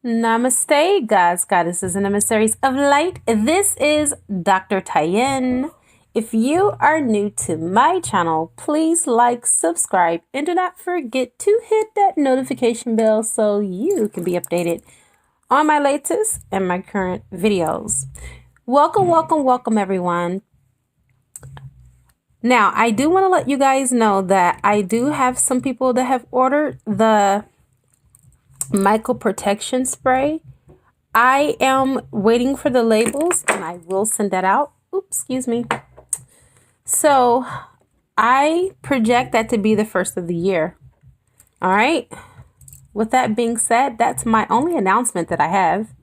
Namaste, gods, goddesses, and emissaries of light. This is Dr. Tyen. If you are new to my channel, please like, subscribe, and do not forget to hit that notification bell so you can be updated on my latest and my current videos. Welcome, welcome, welcome, everyone. Now, I do want to let you guys know that I do have some people that have ordered the Michael protection spray. I am waiting for the labels and I will send that out. Oops, excuse me. So I project that to be the first of the year. All right. With that being said, that's my only announcement that I have.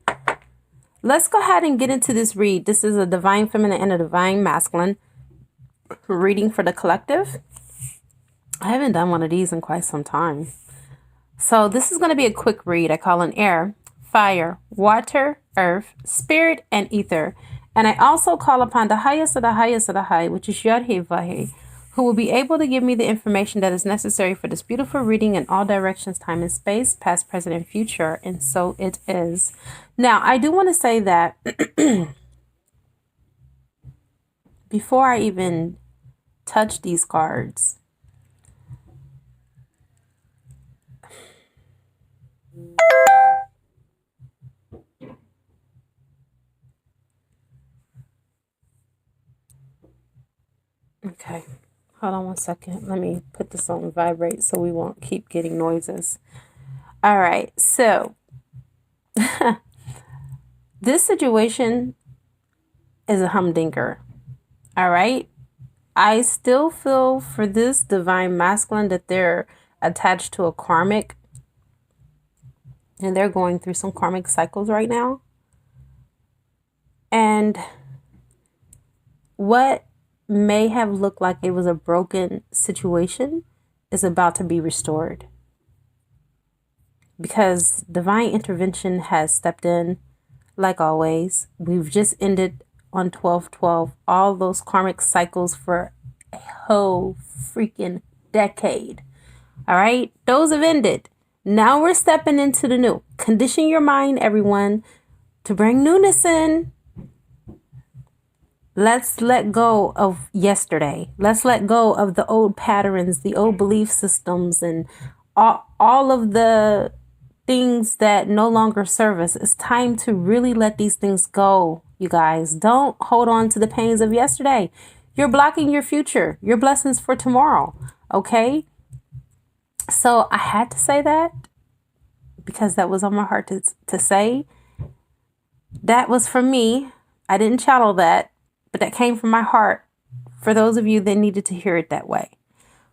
Let's go ahead and get into this read. This is a divine feminine and a divine masculine reading for the collective. I haven't done one of these in quite some time. So this is going to be a quick read. I call in air, fire, water, earth, spirit, and ether. And I also call upon the highest of the highest of the high, which is Yod-Heh Vah-Heh, who will be able to give me the information that is necessary for this beautiful reading in all directions, time and space, past, present, and future. And so it is. Now, I do want to say that before I even touch these cards, okay, hold on one second. Let me put this on vibrate so we won't keep getting noises. All right, so this situation is a humdinger. All right, I still feel for this divine masculine that they're attached to a karmic and they're going through some karmic cycles right now. And what may have looked like it was a broken situation is about to be restored, because divine intervention has stepped in. Like always, we've just ended on 12/12 all those karmic cycles for a whole freaking decade. All right, those have ended. Now we're stepping into the new. Condition your mind, everyone, to bring newness in. Let's let go of yesterday. Let's let go of the old patterns, the old belief systems, and all of the things that no longer serve us. It's time to really let these things go, you guys. Don't hold on to the pains of yesterday. You're blocking your future, your blessings for tomorrow, okay? So I had to say that because that was on my heart to say. That was for me. I didn't channel that, but that came from my heart for those of you that needed to hear it that way.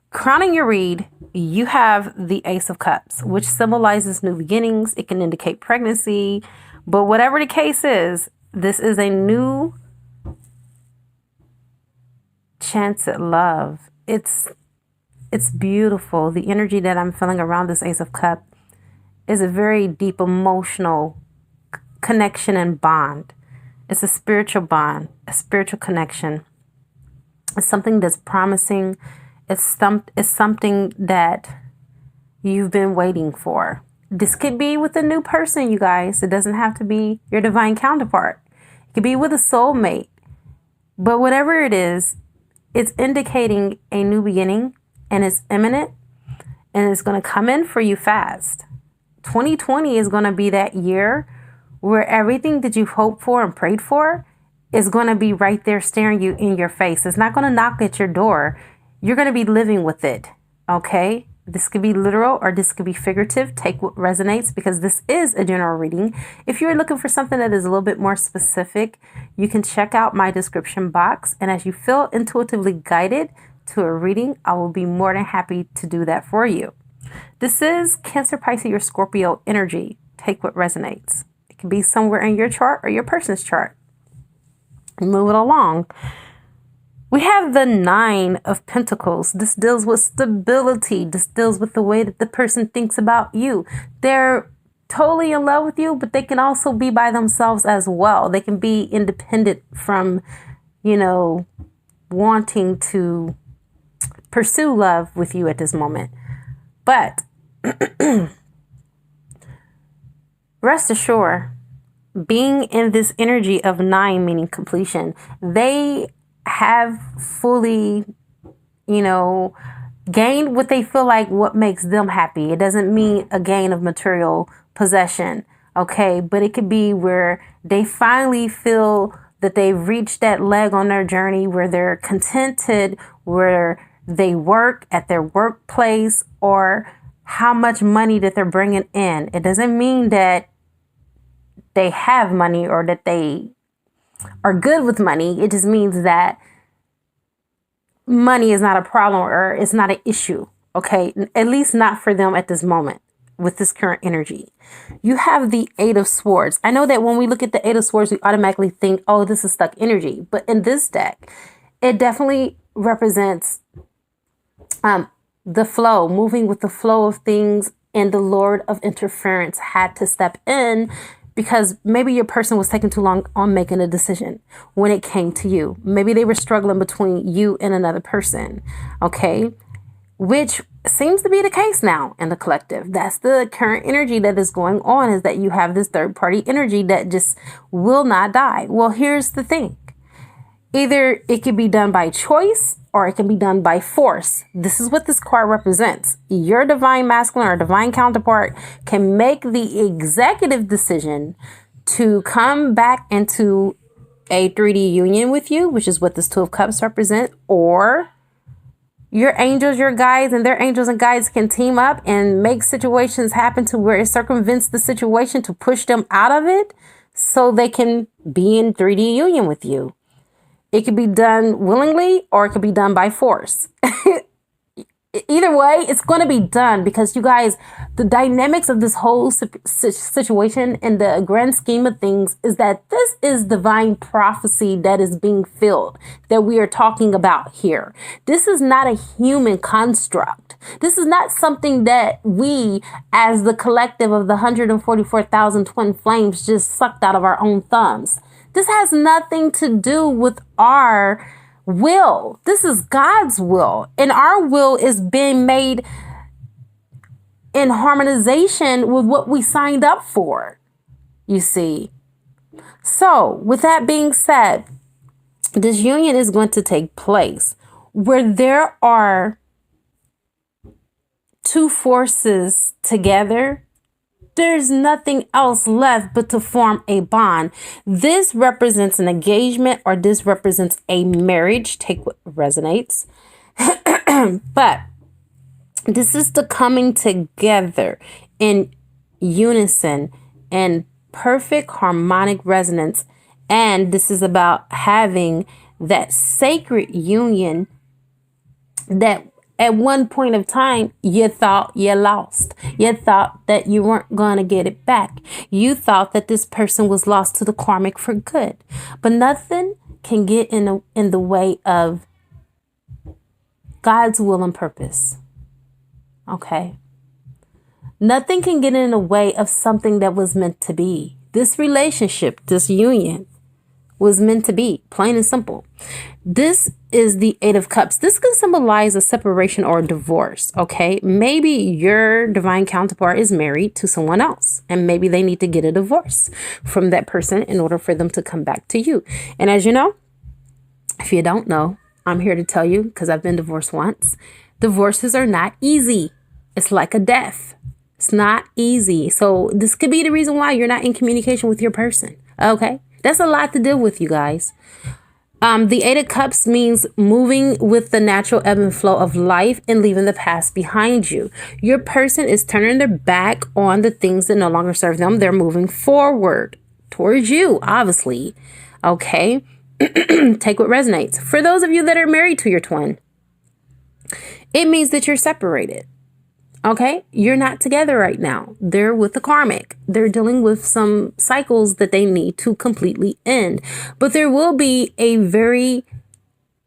Crowning your read, you have the Ace of Cups, which symbolizes new beginnings. It can indicate pregnancy, but whatever the case is, this is a new chance at love. It's beautiful. The energy that I'm feeling around this Ace of Cups is a very deep emotional connection and bond. It's a spiritual bond, a spiritual connection. It's something that's promising. It's something that you've been waiting for. This could be with a new person, you guys. It doesn't have to be your divine counterpart. It could be with a soulmate. But whatever it is, it's indicating a new beginning, and it's imminent, and it's going to come in for you fast. 2020 is going to be that year where everything that you've hoped for and prayed for is going to be right there staring you in your face. It's not going to knock at your door. You're going to be living with it, okay? This could be literal or this could be figurative. Take what resonates, because this is a general reading. If you're looking for something that is a little bit more specific, you can check out my description box. And as you feel intuitively guided to a reading, I will be more than happy to do that for you. This is Cancer, Pisces, or Scorpio energy. Take what resonates. It can be somewhere in your chart or your person's chart. Move it along. We have the Nine of Pentacles. This deals with stability. This deals with the way that the person thinks about you. They're totally in love with you, but they can also be by themselves as well. They can be independent from, wanting to pursue love with you at this moment. But Rest assured, being in this energy of 9, meaning completion, they have fully, gained what they feel like what makes them happy. It doesn't mean a gain of material possession, okay? But it could be where they finally feel that they've reached that leg on their journey where they're contented, where they work at their workplace, or how much money that they're bringing in. It doesn't mean that they have money or that they are good with money. It just means that money is not a problem or it's not an issue. Okay. At least not for them at this moment with this current energy. You have the 8 of Swords. I know that when we look at the 8 of Swords, we automatically think, oh, this is stuck energy. But in this deck, it definitely represents the flow, moving with the flow of things. And the Lord of Interference had to step in because maybe your person was taking too long on making a decision when it came to you. Maybe they were struggling between you and another person, okay? Which seems to be the case now in the collective. That's the current energy that is going on, is that you have this third party energy that just will not die. Well, here's the thing. Either it can be done by choice or it can be done by force. This is what this card represents. Your divine masculine or divine counterpart can make the executive decision to come back into a 3D union with you, which is what this 2 of Cups represent, or your angels, your guides, and their angels and guides can team up and make situations happen to where it circumvents the situation to push them out of it so they can be in 3D union with you. It could be done willingly or it could be done by force. Either way, it's going to be done because you guys, the dynamics of this whole situation in the grand scheme of things is that this is divine prophecy that is being filled, that we are talking about here. This is not a human construct. This is not something that we, as the collective of the 144,000 twin flames, just sucked out of our own thumbs. This has nothing to do with our will. This is God's will. And our will is being made in harmonization with what we signed up for, you see. So with that being said, this union is going to take place where there are 2 forces together. There's nothing else left but to form a bond. This represents an engagement or this represents a marriage. Take what resonates. But this is the coming together in unison and perfect harmonic resonance. And this is about having that sacred union that at one point of time, you thought you lost. You thought that you weren't going to get it back. You thought that this person was lost to the karmic for good. But nothing can get in the way of God's will and purpose. Okay? Nothing can get in the way of something that was meant to be. This relationship, this union, was meant to be, plain and simple. This is the 8 of Cups. This can symbolize a separation or a divorce, okay? Maybe your divine counterpart is married to someone else, and maybe they need to get a divorce from that person in order for them to come back to you. And as you know, if you don't know, I'm here to tell you, because I've been divorced once, divorces are not easy. It's like a death. It's not easy. So this could be the reason why you're not in communication with your person, okay? That's a lot to deal with, you guys. The 8 of Cups means moving with the natural ebb and flow of life and leaving the past behind you. Your person is turning their back on the things that no longer serve them. They're moving forward towards you, obviously. Okay. Take what resonates. For those of you that are married to your twin, it means that you're separated. Okay, you're not together right now. They're with the karmic. They're dealing with some cycles that they need to completely end. But there will be a very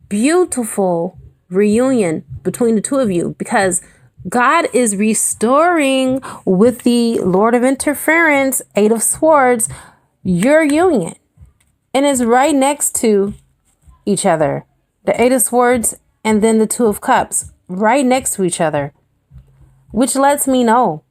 beautiful reunion between the 2 of you because God is restoring with the Lord of Interference, 8 of Swords, your union. And it's right next to each other. The 8 of Swords and then the 2 of Cups right next to each other. Which lets me know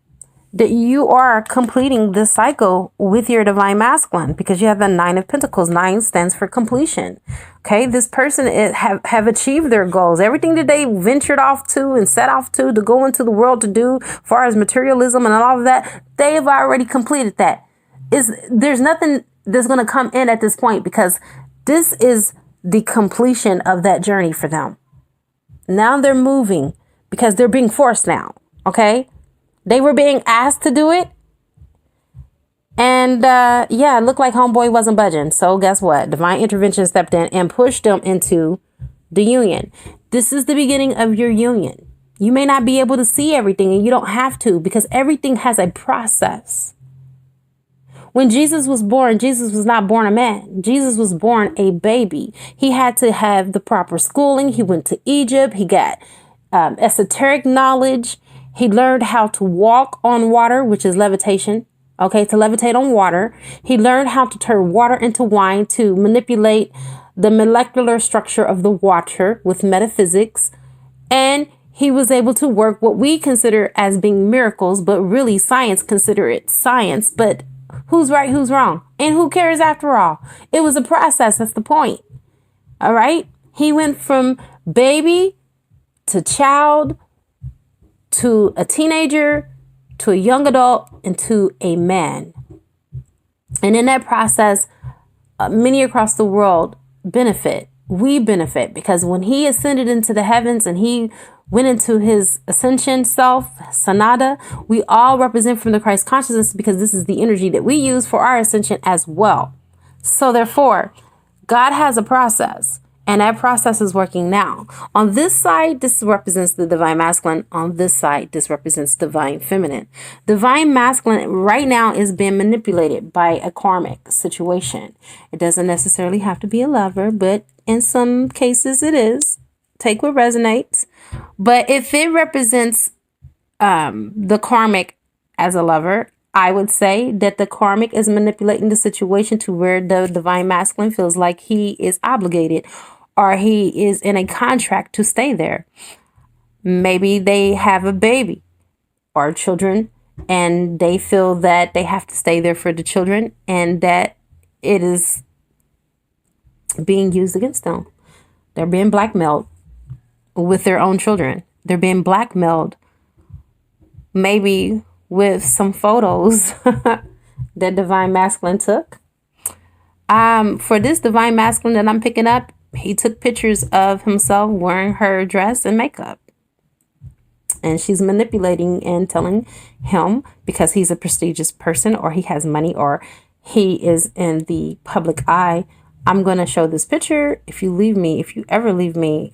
that you are completing this cycle with your divine masculine, because you have the 9 of Pentacles. 9 stands for completion. Okay, this person have achieved their goals. Everything that they ventured off to and set off to go into the world to do, as far as materialism and all of that, they've already completed that. There's nothing that's going to come in at this point, because this is the completion of that journey for them. Now they're moving because they're being forced now. Okay. They were being asked to do it. And it looked like homeboy wasn't budging. So guess what? Divine intervention stepped in and pushed them into the union. This is the beginning of your union. You may not be able to see everything, and you don't have to, because everything has a process. When Jesus was born, Jesus was not born a man. Jesus was born a baby. He had to have the proper schooling. He went to Egypt. He got esoteric knowledge. He learned how to walk on water, which is levitation. Okay, to levitate on water. He learned how to turn water into wine, to manipulate the molecular structure of the water with metaphysics. And he was able to work what we consider as being miracles, but really science consider it science. But who's right, who's wrong? And who cares after all? It was a process. That's the point. All right. He went from baby to child to a teenager to a young adult and to a man. And in that process, many across the world benefit. We benefit because when he ascended into the heavens and he went into his ascension self, Sanada, we all represent from the Christ consciousness, because this is the energy that we use for our ascension as well. So therefore, God has a process, and that process is working now. On this side, this represents the divine masculine. On this side, this represents divine feminine. Divine masculine right now is being manipulated by a karmic situation. It doesn't necessarily have to be a lover, but in some cases it is. Take what resonates. But if it represents the karmic as a lover, I would say that the karmic is manipulating the situation to where the divine masculine feels like he is obligated, or he is in a contract to stay there. Maybe they have a baby or children, and they feel that they have to stay there for the children, and that it is being used against them. They're being blackmailed with their own children. They're being blackmailed maybe with some photos that divine masculine took. For this divine masculine that I'm picking up, he took pictures of himself wearing her dress and makeup. And she's manipulating and telling him, because he's a prestigious person, or he has money, or he is in the public eye, I'm going to show this picture. If you ever leave me,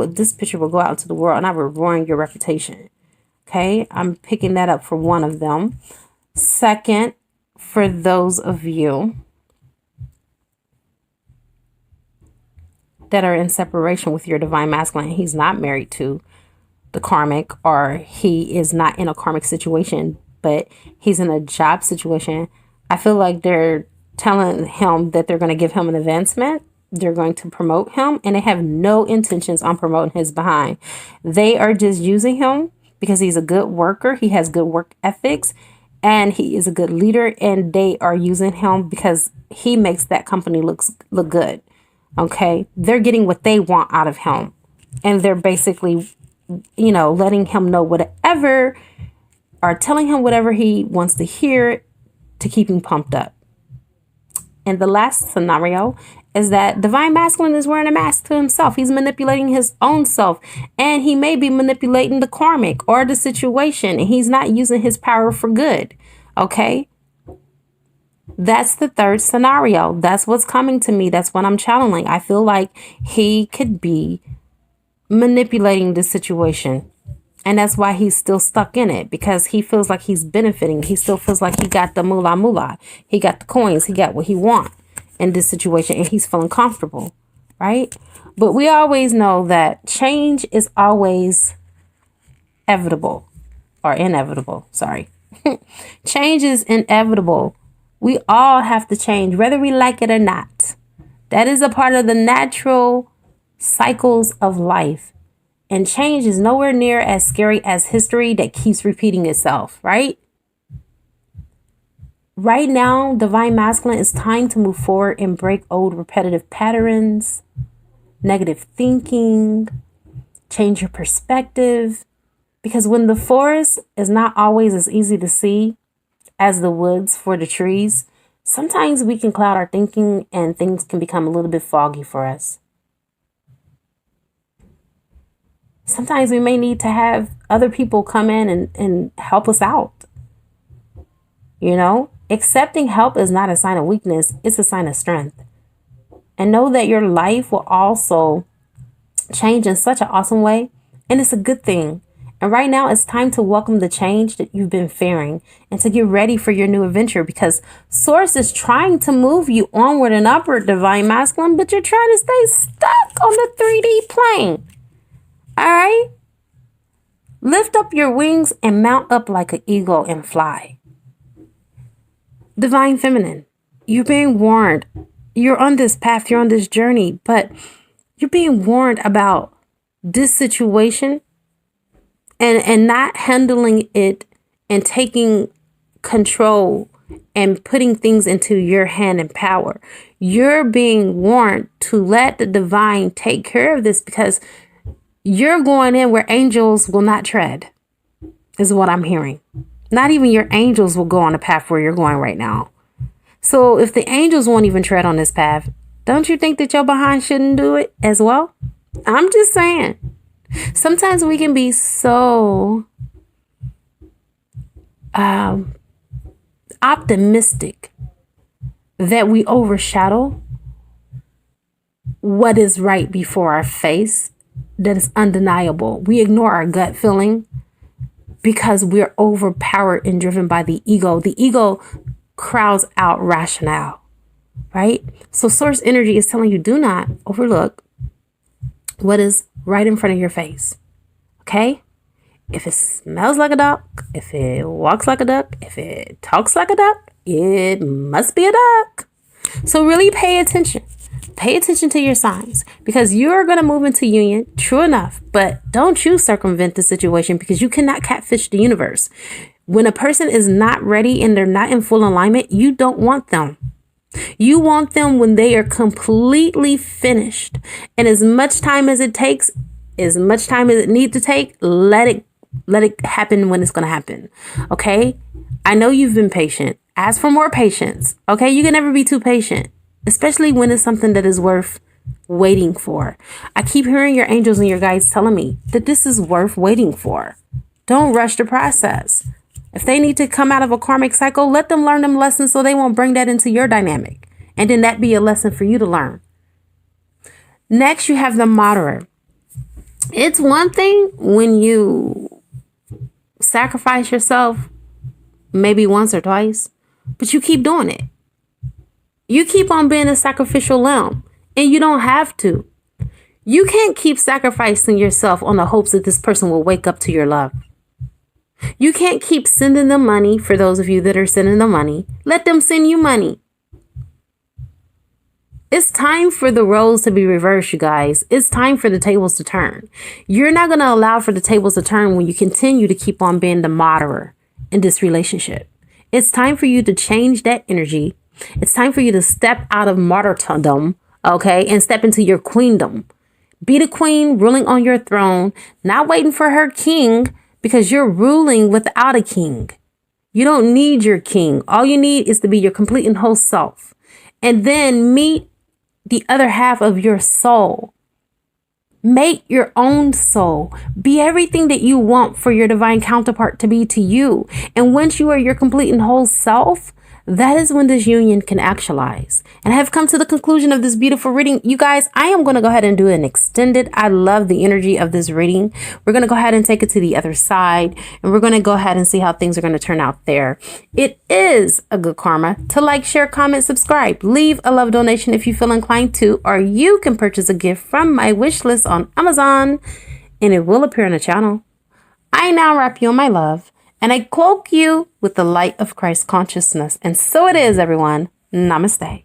this picture will go out into the world and I will ruin your reputation. Okay. I'm picking that up for one of them. Second, for those of you that are in separation with your divine masculine, he's not married to the karmic, or he is not in a karmic situation, but he's in a job situation. I feel like they're telling him that they're going to give him an advancement. They're going to promote him, and they have no intentions on promoting his behind. They are just using him because he's a good worker. He has good work ethics, and he is a good leader, and they are using him because he makes that company look good. Okay. They're getting what they want out of him, and they're basically, letting him know whatever, or telling him whatever he wants to hear to keep him pumped up. And the last scenario is that divine masculine is wearing a mask to himself. He's manipulating his own self, and he may be manipulating the karmic or the situation, and he's not using his power for good. Okay. That's the third scenario. That's what's coming to me. That's what I'm channeling. I feel like he could be manipulating the situation. And that's why he's still stuck in it, because he feels like he's benefiting. He still feels like he got the moolah. He got the coins. He got what he wants in this situation, and he's feeling comfortable, right? But we always know that change is always inevitable. Sorry. Change is inevitable. We all have to change, whether we like it or not. That is a part of the natural cycles of life. And change is nowhere near as scary as history that keeps repeating itself, right? Right now, divine masculine, it's time to move forward and break old repetitive patterns, negative thinking, change your perspective. Because when the forest is not always as easy to see as the woods for the trees, sometimes we can cloud our thinking and things can become a little bit foggy for us. Sometimes we may need to have other people come in and help us out. You know, accepting help is not a sign of weakness. It's a sign of strength. And know that your life will also change in such an awesome way. And it's a good thing. And right now it's time to welcome the change that you've been fearing and to get ready for your new adventure, because Source is trying to move you onward and upward, divine masculine, but you're trying to stay stuck on the 3D plane. All right. Lift up your wings and mount up like an eagle and fly. Divine feminine, you're being warned. You're on this path, you're on this journey, but you're being warned about this situation and not handling it and taking control and putting things into your hand and power. You're being warned to let the divine take care of this, because you're going in where angels will not tread, is what I'm hearing. Not even your angels will go on the path where you're going right now. So if the angels won't even tread on this path, don't you think that your behind shouldn't do it as well? I'm just saying. Sometimes we can be so optimistic that we overshadow what is right before our face, that is undeniable. We ignore our gut feeling because we're overpowered and driven by the ego. The ego crowds out rationale, right? So source energy is telling you, do not overlook what is right in front of your face. Okay? If it smells like a duck, if it walks like a duck, if it talks like a duck, it must be a duck. So really pay attention. Pay attention to your signs, because you're going to move into union, true enough, but don't you circumvent the situation, because you cannot catfish the universe. When a person is not ready and they're not in full alignment, you don't want them. You want them when they are completely finished. And as much time as it takes, as much time as it needs to take, let it happen when it's going to happen. Okay? I know you've been patient. Ask for more patience. Okay? You can never be too patient, especially when it's something that is worth waiting for. I keep hearing your angels and your guides telling me that this is worth waiting for. Don't rush the process. If they need to come out of a karmic cycle, let them learn them lessons so they won't bring that into your dynamic. And then that be a lesson for you to learn. Next, you have the moderate. It's one thing when you sacrifice yourself maybe once or twice, but you keep doing it. You keep on being a sacrificial lamb, and you don't have to. You can't keep sacrificing yourself on the hopes that this person will wake up to your love. You can't keep sending them money. For those of you that are sending them money, let them send you money. It's time for the roles to be reversed, you guys. It's time for the tables to turn. You're not going to allow for the tables to turn when you continue to keep on being the moderate in this relationship. It's time for you to change that energy. It's time for you to step out of martyrdom, okay, and step into your queendom. Be the queen ruling on your throne, not waiting for her king, because you're ruling without a king. You don't need your king. All you need is to be your complete and whole self. And then meet the other half of your soul. Make your own soul. Be everything that you want for your divine counterpart to be to you. And once you are your complete and whole self, that is when this union can actualize. And I have come to the conclusion of this beautiful reading. You guys, I am going to go ahead and do an extended. I love the energy of this reading. We're going to go ahead and take it to the other side. And we're going to go ahead and see how things are going to turn out there. It is a good karma to like, share, comment, subscribe. Leave a love donation if you feel inclined to. Or you can purchase a gift from my wish list on Amazon. And it will appear on the channel. I now wrap you in my love. And I cloak you with the light of Christ consciousness. And so it is, everyone. Namaste.